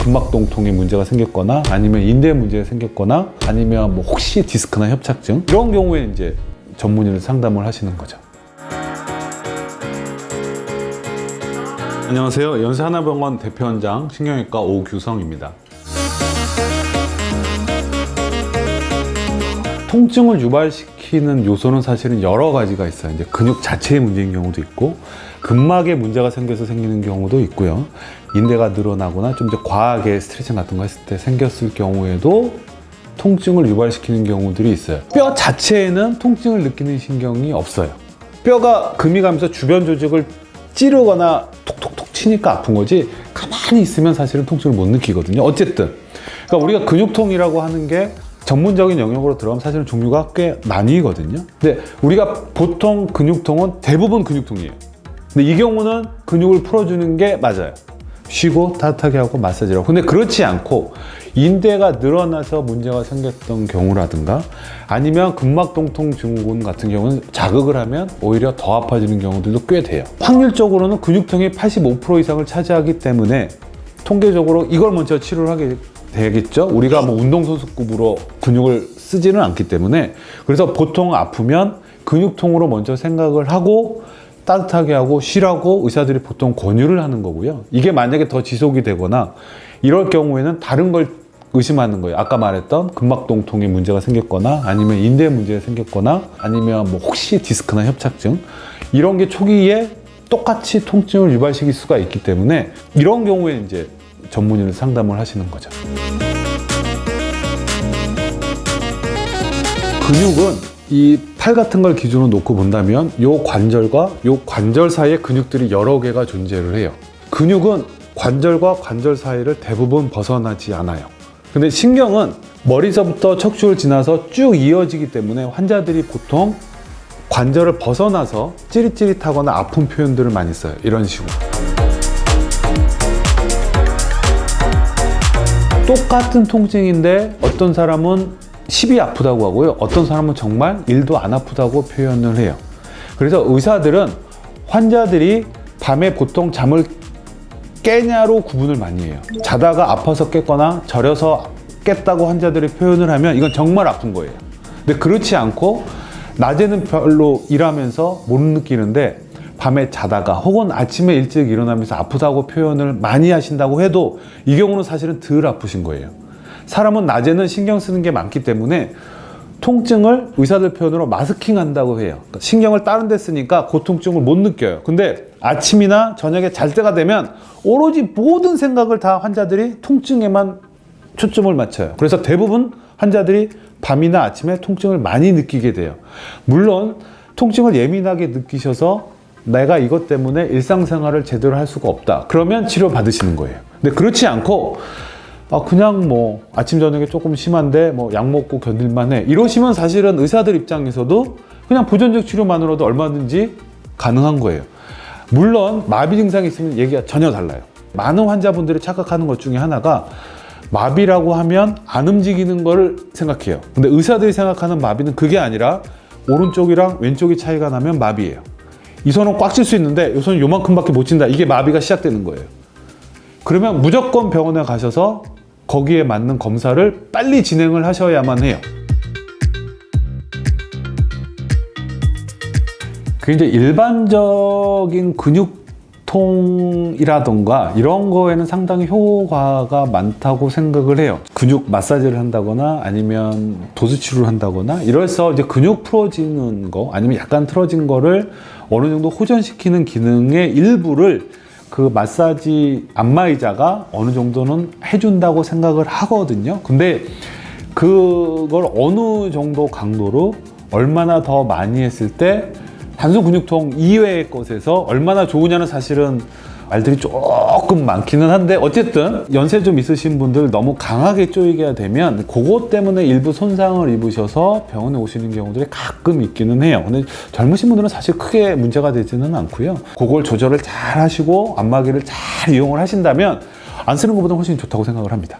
근막동통에 문제가 생겼거나 아니면 인대에 문제가 생겼거나 아니면 뭐 혹시 디스크나 협착증 이런 경우에 이제 전문의를 상담을 하시는 거죠. 안녕하세요. 연세하나병원 대표원장 신경외과 오규성입니다. 통증을 유발시키는 요소는 사실은 여러 가지가 있어요. 이제 근육 자체의 문제인 경우도 있고, 근막에 문제가 생겨서 생기는 경우도 있고요. 인대가 늘어나거나 좀 더 과하게 스트레칭 같은 거 했을 때 생겼을 경우에도 통증을 유발시키는 경우들이 있어요. 뼈 자체에는 통증을 느끼는 신경이 없어요. 뼈가 금이 가면서 주변 조직을 찌르거나 톡톡톡 치니까 아픈 거지, 가만히 있으면 사실은 통증을 못 느끼거든요. 어쨌든 그러니까 우리가 근육통이라고 하는 게 전문적인 영역으로 들어가면 사실은 종류가 꽤 나뉘거든요. 근데 우리가 보통 근육통은 대부분 근육통이에요. 근데 이 경우는 근육을 풀어주는 게 맞아요. 쉬고 따뜻하게 하고 마사지를 하고. 근데 그렇지 않고 인대가 늘어나서 문제가 생겼던 경우라든가 아니면 근막동통 증후군 같은 경우는 자극을 하면 오히려 더 아파지는 경우들도 꽤 돼요. 확률적으로는 근육통이 85% 이상을 차지하기 때문에 통계적으로 이걸 먼저 치료를 하게 되겠죠. 우리가 뭐 운동선수급으로 근육을 쓰지는 않기 때문에. 그래서 보통 아프면 근육통으로 먼저 생각을 하고 따뜻하게 하고 쉬라고 의사들이 보통 권유를 하는 거고요. 이게 만약에 더 지속이 되거나 이럴 경우에는 다른 걸 의심하는 거예요. 아까 말했던 근막동통에 문제가 생겼거나 아니면 인대에 문제가 생겼거나 아니면 뭐 혹시 디스크나 협착증 이런 게 초기에 똑같이 통증을 유발시킬 수가 있기 때문에 이런 경우에 이제 전문의를 상담을 하시는 거죠. 근육은 이 팔 같은 걸 기준으로 놓고 본다면 요 관절과 요 관절 사이에 근육들이 여러 개가 존재를 해요. 근육은 관절과 관절 사이를 대부분 벗어나지 않아요. 근데 신경은 머리서부터 척추를 지나서 쭉 이어지기 때문에 환자들이 보통 관절을 벗어나서 찌릿찌릿하거나 아픈 표현들을 많이 써요. 이런 식으로. 똑같은 통증인데 어떤 사람은 10이 아프다고 하고요. 어떤 사람은 정말 1도 안 아프다고 표현을 해요. 그래서 의사들은 환자들이 밤에 보통 잠을 깨냐로 구분을 많이 해요. 자다가 아파서 깼거나 저려서 깼다고 환자들이 표현을 하면 이건 정말 아픈 거예요. 근데 그렇지 않고 낮에는 별로 일하면서 못 느끼는데 밤에 자다가 혹은 아침에 일찍 일어나면서 아프다고 표현을 많이 하신다고 해도 이 경우는 사실은 덜 아프신 거예요. 사람은 낮에는 신경 쓰는 게 많기 때문에 통증을 의사들 표현으로 마스킹 한다고 해요. 그러니까 신경을 다른 데 쓰니까 고통증을 못 느껴요. 근데 아침이나 저녁에 잘 때가 되면 오로지 모든 생각을 다 환자들이 통증에만 초점을 맞춰요. 그래서 대부분 환자들이 밤이나 아침에 통증을 많이 느끼게 돼요. 물론 통증을 예민하게 느끼셔서 내가 이것 때문에 일상생활을 제대로 할 수가 없다. 그러면 치료 받으시는 거예요. 근데 그렇지 않고 그냥 뭐 아침 저녁에 조금 심한데 뭐 약 먹고 견딜만 해 이러시면 사실은 의사들 입장에서도 그냥 보존적 치료만으로도 얼마든지 가능한 거예요. 물론 마비 증상이 있으면 얘기가 전혀 달라요. 많은 환자분들이 착각하는 것 중에 하나가 마비라고 하면 안 움직이는 걸 생각해요. 근데 의사들이 생각하는 마비는 그게 아니라 오른쪽이랑 왼쪽이 차이가 나면 마비예요. 이 손은 꽉 쥘 수 있는데 이 손은 요만큼밖에 못 쥘다. 이게 마비가 시작되는 거예요. 그러면 무조건 병원에 가셔서 거기에 맞는 검사를 빨리 진행을 하셔야만 해요. 그 이제 일반적인 근육통이라던가 이런 거에는 상당히 효과가 많다고 생각을 해요. 근육 마사지를 한다거나 아니면 도수치료를 한다거나 이래서 이제 근육 풀어지는 거 아니면 약간 틀어진 거를 어느 정도 호전시키는 기능의 일부를 그 마사지 안마의자가 어느 정도는 해준다고 생각을 하거든요. 근데 그걸 어느 정도 강도로 얼마나 더 많이 했을 때 단순 근육통 이외의 것에서 얼마나 좋으냐는 사실은 말들이 조금 많기는 한데 어쨌든 연세 좀 있으신 분들 너무 강하게 쪼이게 되면 그것 때문에 일부 손상을 입으셔서 병원에 오시는 경우들이 가끔 있기는 해요. 근데 젊으신 분들은 사실 크게 문제가 되지는 않고요. 그걸 조절을 잘 하시고 안마기를 잘 이용을 하신다면 안 쓰는 것보다 훨씬 좋다고 생각을 합니다.